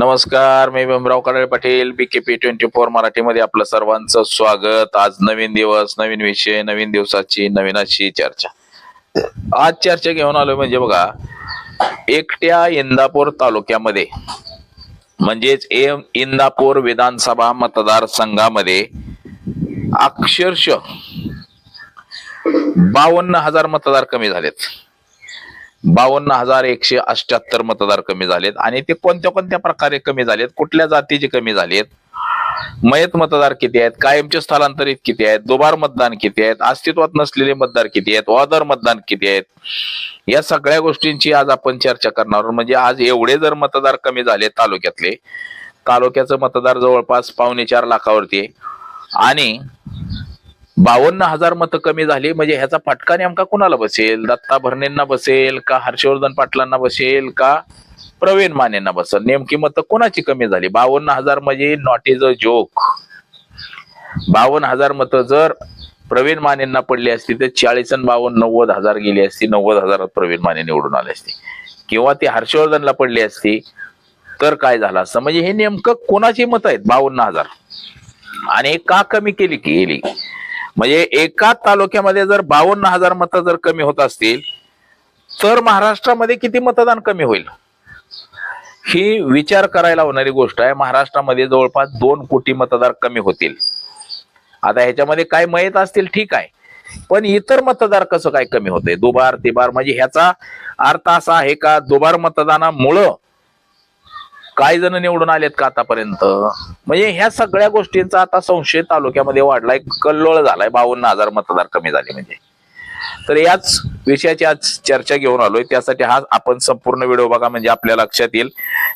नमस्कार, मी भीमराव कडाळे पाटील, BKP 24 मराठीमध्ये आपलं सर्वांचं स्वागत. आज नवीन दिवस, नवीन विषय, नवीन दिवसाची नवीन अशी चर्चा. आज चर्चा घेऊन आलोय म्हणजे बघा, एकट्या इंदापूर तालुक्यामध्ये म्हणजेच इंदापूर विधानसभा मतदारसंघामध्ये अक्षरशः 52,000 मतदार कमी झालेत. 52,178 मतदार कमी झालेत. आणि ते कोणत्या कोणत्या प्रकारे कमी झालेत, कुठल्या जातीचे कमी झालेत, मयत मतदार किती आहेत, कायमचे स्थलांतरित किती आहेत, दुबार मतदान किती आहेत, अस्तित्वात नसलेले मतदार किती आहेत, वादर मतदान किती आहेत, या सगळ्या गोष्टींची आज आपण चर्चा करणार आहोत. म्हणजे आज एवढे जर मतदार कमी झाले तालुक्यातले, तालुक्याचं मतदार जवळपास 4.25 लाखावरती आहे आणि 52,000 मतं कमी झाली. म्हणजे ह्याचा फटका नेमका कुणाला बसेल? दत्ता भरणेंना बसेल का, हर्षवर्धन पाटलांना बसेल का, प्रवीण मानेंना बसेल? नेमकी मतं कोणाची कमी झाली? 52,000 म्हणजे नॉट इज अ जोक. 52,000 मतं जर प्रवीण मानेंना पडली असती तर 40 आणि 52 90,000 गेली असती. 90,000 प्रवीण माने निवडून आले असते, किंवा ती हर्षवर्धनला पडली असती तर काय झालं असतं? म्हणजे हे नेमकं कोणाची मतं आहेत 52,000, आणि का कमी केली? म्हणजे एका तालुक्यामध्ये जर 52,000 मतं जर कमी होत असतील तर महाराष्ट्रामध्ये किती मतदान कमी होईल? ही विचार करायला होणारी गोष्ट आहे. महाराष्ट्रामध्ये जवळपास 2 कोटी मतदार कमी होतील. आता ह्याच्यामध्ये काय मयत असतील ठीक आहे, पण इतर मतदार कसं काय कमी होते? दुबार तिबार, म्हणजे ह्याचा अर्थ असा आहे का दुबार मतदानामुळं काही जण निवडून आलेत का आतापर्यंत? म्हणजे ह्या सगळ्या गोष्टींचा आता संशय तालुक्यामध्ये वाढलाय, कल्लोळ झालाय. 52,000 मतदार कमी झाले म्हणजे. तर याच विषयाची आज चर्चा घेऊन आलोय. त्यासाठी हा आपण संपूर्ण व्हिडिओ बघा, म्हणजे आपल्या लक्षात येईल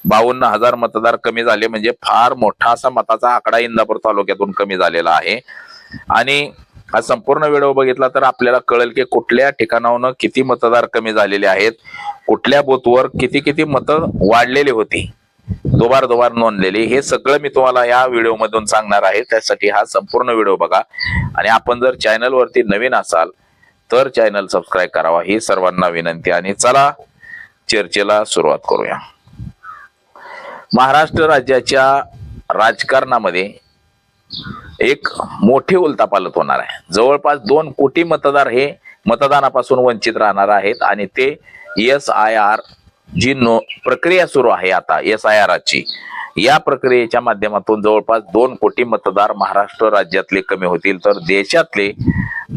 52,000 मतदार कमी झाले म्हणजे फार मोठा असा मताचा आकडा इंदापूर तालुक्यातून कमी झालेला आहे. आणि हा संपूर्ण व्हिडिओ बघितला तर आपल्याला कळेल की कुठल्या ठिकाणाहून किती मतदार कमी झालेले आहेत, कुठल्या बूथवर किती किती मतं वाढलेली होती, दुबार नोंदलेली. हे सगळं मी तुम्हाला या व्हिडिओ मधून सांगणार आहे. त्यासाठी हा संपूर्ण व्हिडिओ बघा. आणि आपण जर चॅनल वरती नवीन असाल तर चॅनल सबस्क्राईब करावा, ही सर्वांना विनंती. आणि चला चर्चेला सुरुवात करूया. महाराष्ट्र राज्याच्या राजकारणामध्ये एक मोठी उलथापालथ होणार आहे. जवळपास 2 कोटी मतदार हे मतदानापासून वंचित राहणार आहेत. आणि ते SIR जी प्रक्रिया सुरू आहे आता, SIR ची, या प्रक्रियेच्या माध्यमातून जवळपास 2 कोटी मतदार महाराष्ट्र राज्यातले कमी होतील. तर देशातले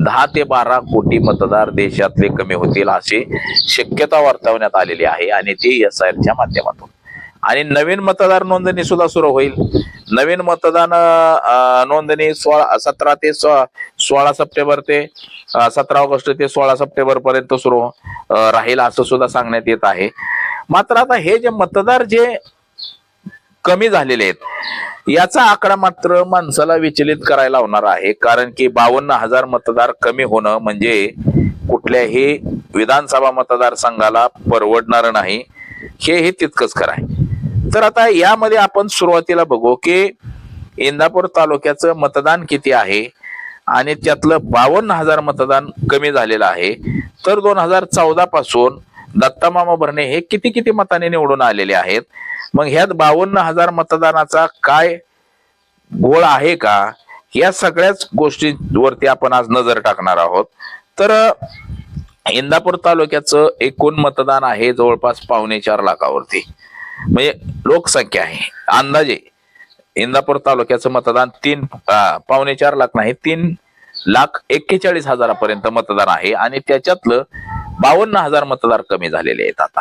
10 ते 12 कोटी मतदार देशातले कमी होतील अशी शक्यता वर्तवण्यात आलेली आहे. आणि ते SIR च्या माध्यमातून. आणि नवीन मतदार नोंदणी सुद्धा सुरू होईल. नवीन मतदान नोंदणी 17 ते 16 सप्टेंबर ते 17 ऑगस्ट ते 16 सप्टेंबर पर्यंत सुरू राहील असं सुद्धा सांगण्यात येत आहे. मात्र आता हे जे मतदार जे कमी झालेले आहेत याचा आकडा मात्र माणसाला विचलित करायला होणार आहे. कारण की 52,000 मतदार कमी होणं म्हणजे कुठल्याही विधानसभा मतदारसंघाला परवडणार नाही, हे तितकंच खरं आहे. तर आता यामध्ये आपण सुरुवातीला बघू की इंदापूर तालुक्याचं मतदान किती आहे आणि त्यातलं 52,000 मतदान कमी झालेलं आहे. तर 2014 पासून दत्ता मामा भरणे हे किती किती मताने निवडून आलेले आहेत. मग ह्यात 52,000 मतदानाचा काय घोळ आहे का, या सगळ्याच गोष्टींवरती आपण आज नजर टाकणार आहोत. तर इंदापूर तालुक्याचं एकूण मतदान आहे जवळपास 4.25 लाखावरती, म्हणजे लोकसंख्या आहे. अंदाजे इंदापूर तालुक्याचं मतदान 4.25 लाख नाही, 3,41,000 पर्यंत मतदान आहे. आणि त्याच्यातलं 52,000 मतदार कमी झालेले आहेत. आता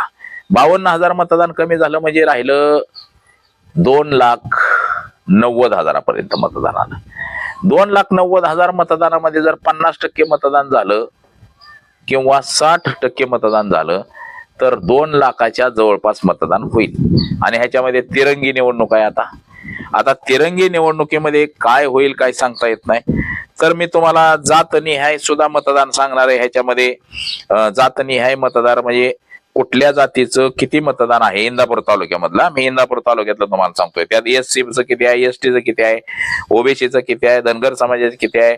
52,000 मतदान कमी झालं म्हणजे राहिलं 2,90,000 पर्यंत मतदान आलं. 2,90,000 मतदानामध्ये जर 50% मतदान झालं किंवा 60% मतदान झालं तर 2 लाखाच्या जवळपास मतदान होईल. आणि ह्याच्यामध्ये तिरंगी निवडणूक आहे. आता तिरंगी निवडणुकीमध्ये काय होईल काय सांगता येत नाही. तर मी तुम्हाला जातनिहाय सुद्धा मतदान सांगणार आहे. ह्याच्यामध्ये जातनिहाय मतदार म्हणजे कुठल्या जातीचं किती मतदान आहे इंदापूर तालुक्यामधला, मी इंदापूर तालुक्यातलं तुम्हाला सांगतोय. त्यात SCचं किती आहे, STचं किती आहे, OBCचं किती आहे, धनगर समाजाचं किती आहे,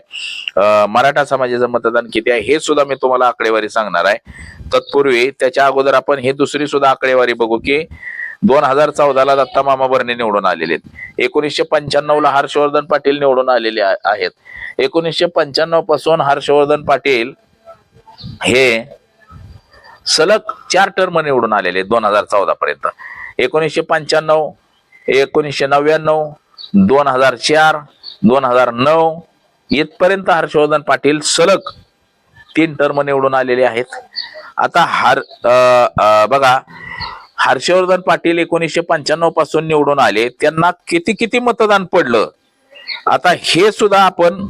मराठा समाजाचं मतदान किती आहे, हे सुद्धा मी तुम्हाला आकडेवारी सांगणार आहे. तत्पूर्वी त्याच्या अगोदर आपण हे दुसरी सुद्धा आकडेवारी बघू की 2014ला दत्ता मामा भरणे निवडून आलेले आहेत. 1995ला हर्षवर्धन पाटील निवडून आलेले आहेत. 1995 पासून हर्षवर्धन पाटील हे सलग 4 टर्म निवडून आलेले 2014 पर्यंत. 1995, 1999, 2004, 2009 इथपर्यंत हर्षवर्धन पाटील सलग 3 टर्म निवडून आलेले आहेत. आता बघा, हर्षवर्धन पाटील 1995 पासून निवडून आले, त्यांना किती किती मतदान पडलं आता हे सुद्धा आपण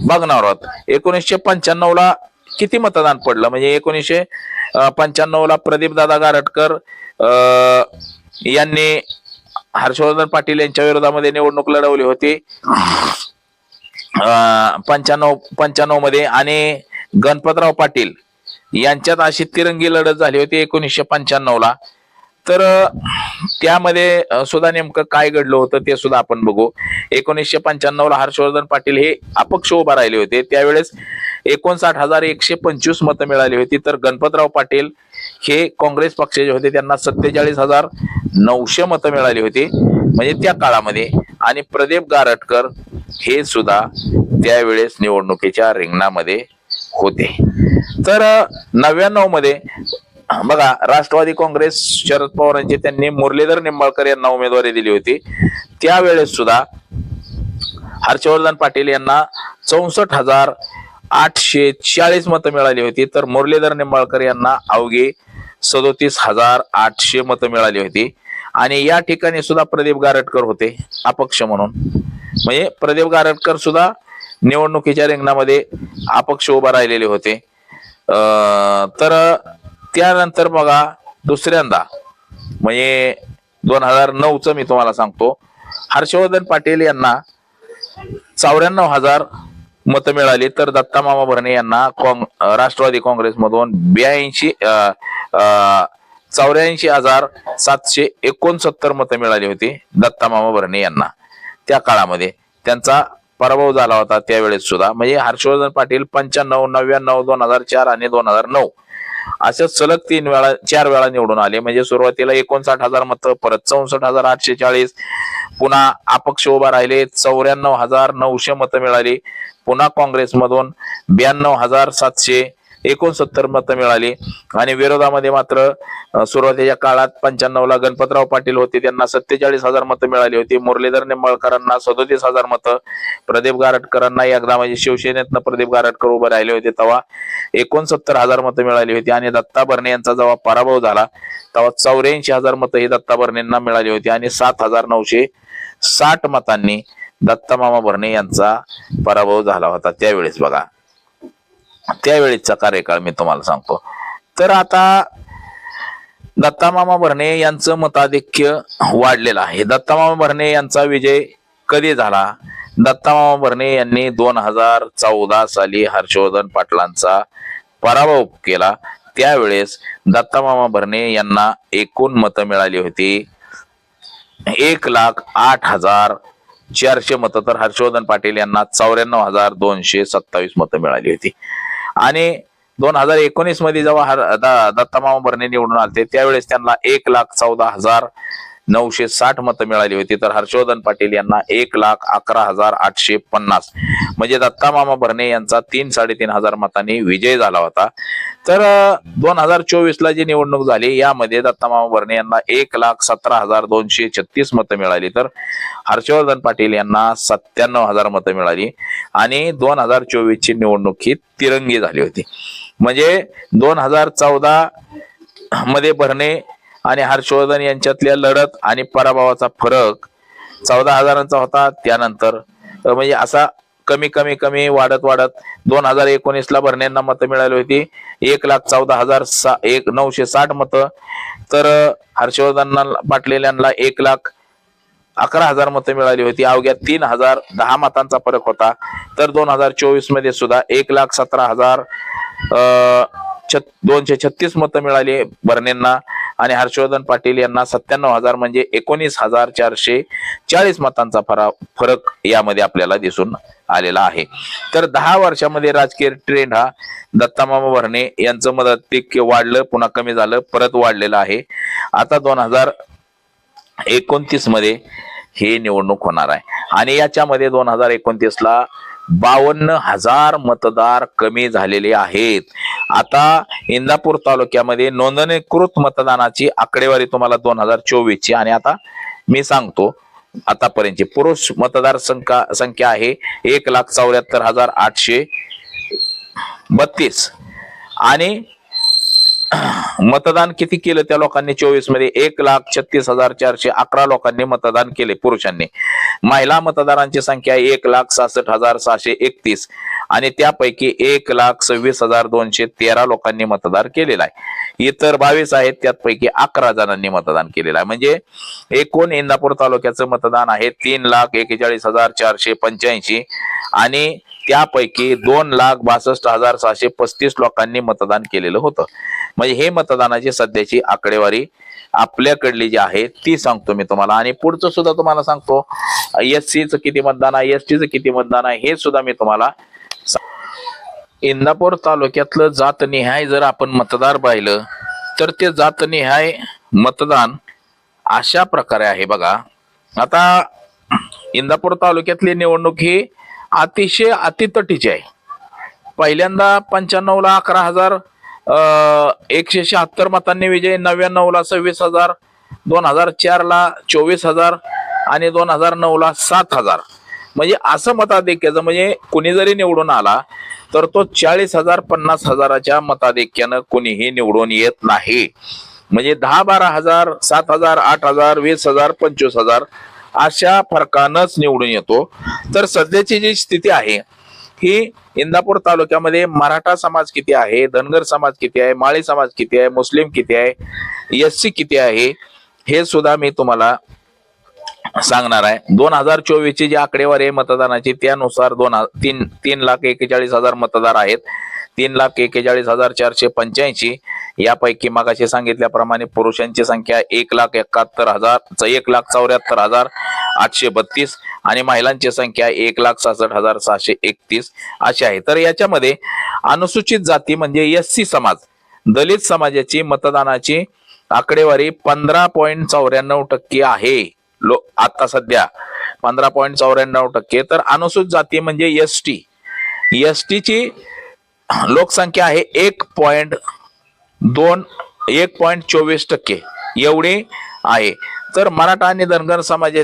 बघणार आहोत. 1995ला किती मतदान पडलं, म्हणजे 1995ला प्रदीप दादा गारटकर यांनी हर्षवर्धन पाटील यांच्या विरोधामध्ये निवडणूक लढवली होती 95 मध्ये, आणि गणपतराव पाटील यांच्यात अशी तिरंगी लढत झाली होती 1995ला. तर त्यामध्ये सुद्धा नेमकं काय घडलं होतं ते सुद्धा आपण बघू. 1995ला हर्षवर्धन पाटील हे अपक्ष उभा राहिले होते. त्यावेळेस 59,125 मतं मिळाली होती. तर गणपतराव पाटील हे काँग्रेस पक्षाचे होते, त्यांना 47,900 मतं मिळाली होती म्हणजे त्या काळामध्ये. आणि प्रदीप गारटकर हे सुद्धा त्यावेळेस निवडणुकीच्या रिंगणामध्ये होते. तर 99 मध्ये बघा, राष्ट्रवादी काँग्रेस शरद पवारांचे त्यांनी मुरलीधर निंबाळकर यांना उमेदवारी दिली होती. त्यावेळेस सुद्धा हर्षवर्धन पाटील यांना 64,840 मतं मिळाली होती. तर मुरलीधर निंबाळकर यांना अवघी 37,800 मतं मिळाली होती. आणि या ठिकाणी सुद्धा प्रदीप गारटकर होते अपक्ष म्हणून, म्हणजे प्रदीप गारटकर सुद्धा निवडणुकीच्या रिंगणामध्ये अपक्ष उभा राहिलेले होते. तर त्यानंतर बघा, दुसऱ्यांदा म्हणजे 2009च मी तुम्हाला सांगतो, हर्षवर्धन पाटील यांना 94,000 मतं मिळाली. तर दत्ता मामा भरणे यांना राष्ट्रवादी काँग्रेसमधून 84,769 मतं मिळाली होती दत्ता मामा भरणे यांना. त्या काळामध्ये त्यांचा पराभव झाला होता त्यावेळेस सुद्धा. म्हणजे हर्षवर्धन पाटील 95, 99, 2004 आणि 2009 अशा सलग 4 वेळा निवडून आले. म्हणजे सुरुवातीला 59,000 मतं, परत 64,840, पुन्हा अपक्ष उभा राहिले, 94,900 मतं मिळाली. पुन्हा काँग्रेसमधून 92,769 मतं मिळाली. आणि विरोधामध्ये मात्र सुरुवातीच्या काळात 95ला गणपतराव पाटील होते, त्यांना 47,000 मतं मिळाली होती. मुरलीधर निंबाळकरांना 37,000 मतं, प्रदीप गारटकरांना एकदा म्हणजे शिवसेनेतनं प्रदीप गारटकर उभे राहिले होते तेव्हा 69,000 मतं मिळाली होती. आणि दत्ता भरणे यांचा जेव्हा पराभव झाला तेव्हा 84,000 मतं ही दत्ता भरणेंना मिळाली होती. आणि 7,960 मतांनी दत्ता मामा भरणे यांचा पराभव झाला होता त्यावेळेस. बघा, त्यावेळेचा कार्यकाळ मी तुम्हाला सांगतो. तर आता दत्ता मामा भरणे यांचं मताधिक्य वाढलेलं आहे. दत्ता मामा भरणे यांचा विजय कधी झाला? दत्ता मामा भरणे यांनी 2014 साली हर्षवर्धन पाटलांचा पराभव केला. त्यावेळेस दत्ता मामा भरणे यांना एकूण मतं मिळाली होती 1,08,400 मतं. तर हर्षवर्धन पाटील यांना 94,227 मतं मिळाली होती. आणि 2019 मध्ये जेव्हा दत्ता मामा भरणे निवडून आले त्यावेळेस त्यांना 1,14,960 मतं मिळाली होती. तर हर्षवर्धन पाटील यांना 1,11,850, म्हणजे दत्ता मामा भरणे यांचा 3,500 मतांनी विजय झाला होता. तर 2024ला जी निवडणूक झाली यामध्ये दत्ता मामा भरणे यांना 1,17,236 मतं मिळाली. तर हर्षवर्धन पाटील यांना 97,000 मतं मिळाली. आणि 2024ची निवडणूक ही तिरंगी झाली होती. म्हणजे 2014 मध्ये भरणे आणि हर्षवर्धन यांच्यातल्या लढत आणि पराभवाचा फरक 14,000चा होता. त्यानंतर म्हणजे असा कमी कमी कमी वाढत 2019ला भरणेंना मतं मिळाली होती 1,14,960 मतं. तर हर्षवर्धन पाटील यांना 1,11,000 मतं मिळाली होती. अवघ्या 3,010 मतांचा फरक होता. तर 2024 मध्ये सुद्धा 1,17,236 मतं मिळाली भरणेंना. आणि हर्षवर्धन पाटील यांना 97,000 म्हणजे 19,440 मतांचा फरक यामध्ये आपल्याला दिसून आलेला आहे. तर 10 वर्षामध्ये राजकीय ट्रेंड हा दत्ता मामा भरणे यांचं मताधिक्य वाढलं, पुन्हा कमी झालं, परत वाढलेलं आहे. आता 2029 मध्ये हे निवडणूक होणार आहे आणि याच्यामध्ये 2029 ला 52,000 मतदार कमी झालेले आहेत. आता इंदापूर तालुक्यामध्ये नोंदणीकृत मतदानाची आकडेवारी तुम्हाला 2024 ची आणि आता मी सांगतो आतापर्यंतची पुरुष मतदार संख्या आहे 1,74,832 आणि मतदान किती केलं त्या लोकांनी 24 मध्ये 1,36,411 लोकांनी मतदान केले पुरुषांनी. महिला मतदारांची संख्या 1,66,631 आणि त्यापैकी 1,26,213 लोकांनी मतदान केलेलं आहे. इतर 22 आहेत त्यापैकी 11 जणांनी मतदान केलेलं आहे. म्हणजे एकूण इंदापूर तालुक्याचं मतदान आहे 3,41,485 आणि त्यापैकी 2,62,635 लोकांनी मतदान केलेलं होतं. म्हणजे हे मतदानाची सध्याची आकडेवारी आपल्याकडली जी आहे ती सांगतो मी तुम्हाला. आणि पुढचं सुद्धा तुम्हाला सांगतो SC चं किती मतदान आहे, ST चं किती मतदान आहे हे सुद्धा मी तुम्हाला. इंदापूर तालुक्यातलं जातनिहाय जर आपण मतदार पाहिलं तर ते जातनिहाय मतदान अशा प्रकारे आहे बघा. आता इंदापूर तालुक्यातली निवडणूक ही अतिशय अतितटीची आहे. पहिल्यांदा 95 ला 11,176 मतांनी विजय, 99 ला 26,000, 2004 ला 24,000 आणि 2009 ला 7,000. म्हणजे असं मताधिक्याचं म्हणजे कुणी जरी निवडून आला तर तो 40,000 50,000च्या मताधिक्यानं कुणीही निवडून येत नाही. म्हणजे 10-12,000 7,000 8,000 20,000 25,000 अशा फरकानंच निवडून येतो. तर सध्याची जी स्थिती आहे ही इंदापूर तालुक्यामध्ये मराठा समाज किती आहे, धनगर समाज किती आहे, माळी समाज किती आहे, मुस्लिम किती आहे, SC किती आहे हे सुद्धा मी तुम्हाला सांगणार आहे. 2024 ची जी आकडेवारी आहे मतदानाची त्यानुसार 3,41,000 मतदार आहेत. 3,41,485 यापैकी मगाशी सांगितल्याप्रमाणे पुरुषांची संख्या 1,74,832 आणि महिलांची संख्या 1,66,631 अशी आहे. तर याच्यामध्ये अनुसूचित जाती म्हणजे SC समाज, दलित समाजाची मतदानाची आकडेवारी 15.94% आहे. आता सध्या 15.94%. तर अनुसूचित जाती म्हणजे ST ची लोकसंख्या आहे 1.24% एवढी आहे. तर मराठा आणि धनगर समाज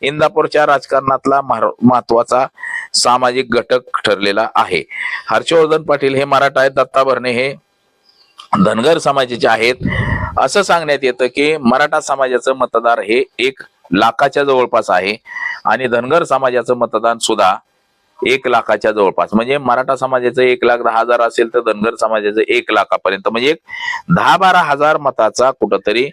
इंदापूरच्या राजकारणातला महत्वाचा सामाजिक घटक ठरलेला आहे. हर्षवर्धन पाटील हे मराठा आहेत, दत्ता भरणे हे धनगर समाजाचे आहेत. असं सांगण्यात येतं की मराठा समाजाचं मतदार हे 1 लाखाच्या जवळपास आहे आणि धनगर समाजाचं मतदान सुद्धा 1 लाखाच्या जवळपास. म्हणजे मराठा समाजाचं 1,10,000 असेल तर धनगर समाजाचं 1 लाखापर्यंत. म्हणजे 10-12,000 मताचा कुठंतरी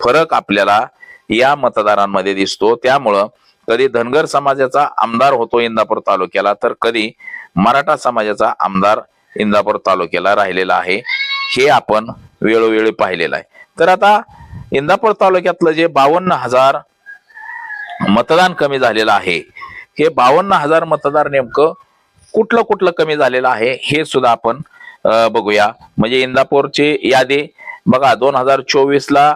फरक आपल्याला या मतदारांमध्ये दिसतो. त्यामुळं कधी धनगर समाजाचा आमदार होतो इंदापूर तालुक्याला तर कधी मराठा समाजाचा आमदार इंदापूर तालुक्याला राहिलेला आहे. हे आपण वेळोवेळी पाहिलेलं आहे. तर आता इंदापूर तालुक्यातलं जे 52,000 मतदान कमी झालेलं आहे हे 52,000 मतदार नेमकं कुठलं कमी झालेलं आहे हे सुद्धा आपण बघूया. म्हणजे इंदापूरची यादी बघा 2024 ला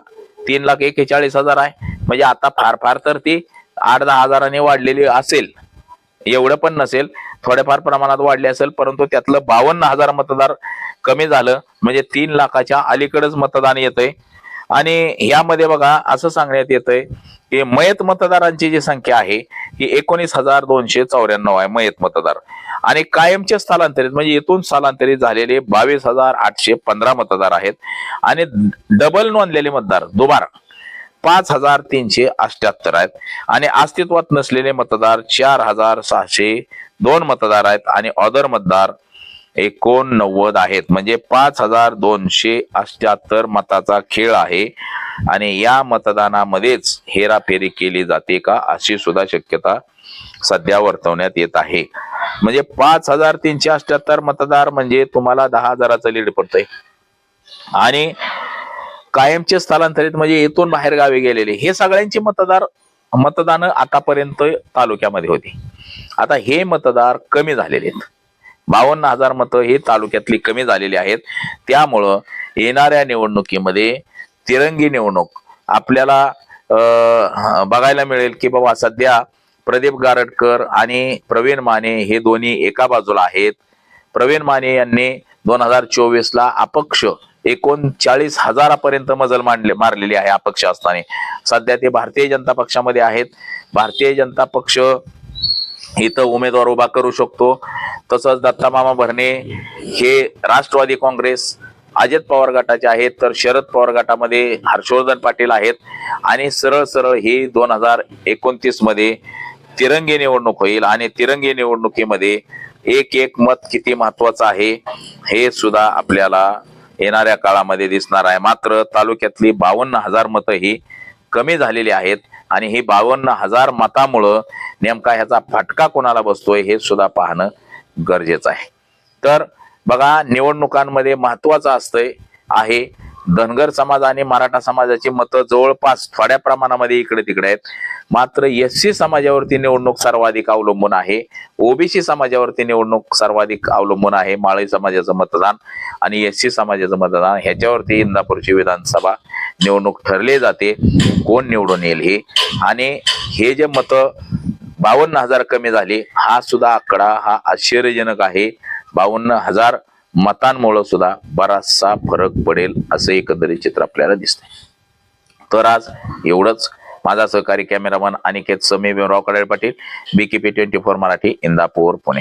3,41,000 आहे. म्हणजे आता फार तर ती 8-10 हजारांनी वाढलेली असेल, एवढं पण नसेल, थोड्याफार प्रमाणात वाढले असेल. परंतु त्यातलं 52,000 मतदार कमी झालं म्हणजे 3 लाखाच्या अलीकडेच मतदान येतंय. आणि यामध्ये बघा असं सांगण्यात येतंय की मयत मतदारांची जी संख्या आहे ही 19,294 आहे मयत मतदार. आणि कायमचे स्थलांतरित म्हणजे इथून स्थलांतरित झालेले 22,815 मतदार आहेत. आणि डबल नोंदलेले मतदार दुबार 5,378 आहेत. आणि अस्तित्वात नसलेले मतदार 4,602 मतदार आहेत. आणि ऑदर मतदार 89 आहेत. म्हणजे 5,278 मताचा खेळ आहे. आणि या मतदानामध्येच हेराफेरी केली जाते का अशी सुद्धा शक्यता सध्या वर्तवण्यात येत आहे. म्हणजे 5,378 मतदार म्हणजे तुम्हाला 10,000चं लीड पडतंय. आणि कायमचे स्थलांतरित म्हणजे इथून बाहेर गावी गेलेले हे सगळ्यांची मतदान आतापर्यंत तालुक्यामध्ये होती. आता हे मतदार कमी झालेले आहेत. 52,000 मतं हे तालुक्यातली कमी झालेली आहेत. त्यामुळं येणाऱ्या निवडणुकीमध्ये तिरंगी निवडणूक आपल्याला बघायला मिळेल की बाबा सध्या प्रदीप गारटकर आणि प्रवीण माने हे दोन्ही एका बाजूला आहेत. प्रवीण माने यांनी 2024ला अपक्ष 39,000पर्यंत मजल मारलेली आहे अपक्ष असताना. सध्या ते भारतीय जनता पक्षामध्ये आहेत. भारतीय जनता पक्ष इथं उमेदवार उभा करू शकतो. तसंच दत्ता मामा भरणे हे राष्ट्रवादी काँग्रेस अजित पवार गटाचे आहेत, तर शरद पवार गटामध्ये हर्षवर्धन पाटील आहेत. आणि सरळ सरळ ही 2029 मध्ये तिरंगी निवडणूक होईल आणि तिरंगी निवडणुकीमध्ये एक एक मत किती महत्वाचं आहे हे सुद्धा आपल्याला येणाऱ्या काळामध्ये दिसणार आहे. मात्र तालुक्यातली 52,000 मतं ही कमी झालेली आहेत आणि ही 52,000 मतामुळं नेमका ह्याचा फटका कोणाला बसतोय हे सुद्धा पाहणं गरजेचं आहे. तर बघा, निवडणुकांमध्ये महत्वाचं असतंय आहे धनगर समाज आणि मराठा समाजाची मतं जवळपास थोड्या प्रमाणामध्ये इकडे तिकडे आहेत. मात्र SC समाजावरती निवडणूक सर्वाधिक अवलंबून आहे. OBC समाजावरती निवडणूक सर्वाधिक अवलंबून आहे. माळी समाजाचं मतदान आणि SC समाजाचं मतदान ह्याच्यावरती इंदापूरची विधानसभा निवडणूक ठरली जाते कोण निवडून येईल हे. आणि हे जे मतं 52,000 कमी झाली हा सुद्धा आकडा हा आश्चर्यजनक आहे. 52,000 मतांमुळे सुद्धा बराचसा फरक पडेल असं एकंदरीत चित्र आपल्याला दिसतंय. तर आज एवढंच. माझा सहकारी कॅमेरामन अनिकेत समी भीमराव कडाळे पाटील, BKP 24 मराठी, इंदापूर, पुणे.